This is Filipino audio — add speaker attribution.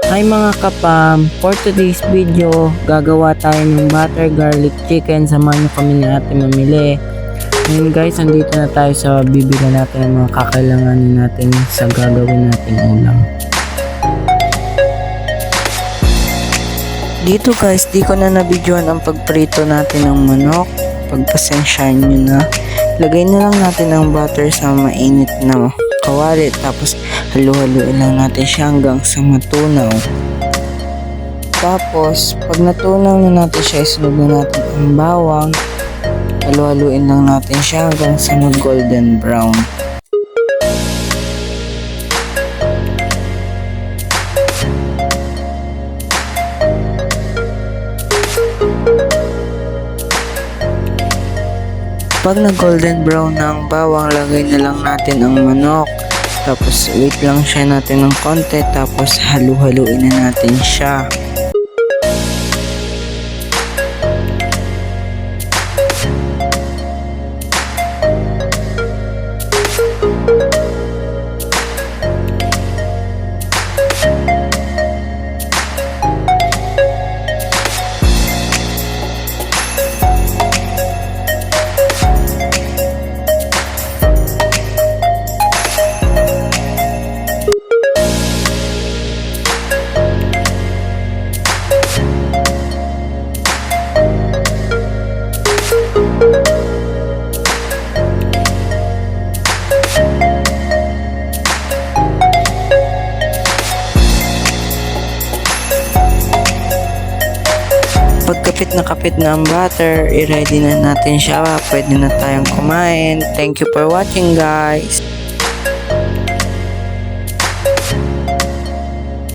Speaker 1: Hi mga kapam, for today's video, gagawa tayo ng butter garlic chicken. Samahan nyo kami ni ate mamili. Ngayon guys, andito na tayo sa bibili natin ng mga kakailanganin natin sa gagawin nating ulam. Dito guys, di ko na nabidyoan ang pagprito natin ng manok. Pagpasensyahan nyo na. Lagay na lang natin ang butter sa mainit na kawali, tapos halu-haluin lang natin siya hanggang sa matunaw. Tapos pag natunaw na natin siya, isunod na natin ang bawang. Halu-haluin lang natin siya hanggang sa mag golden brown. Pag na golden brown na ang bawang, lagay na lang natin ang manok. Tapos wait lang siya natin ng konti, tapos halu-haluin na natin siya. Kapit na ang butter, i-ready na natin siya. Pwede na tayong kumain. Thank you for watching guys.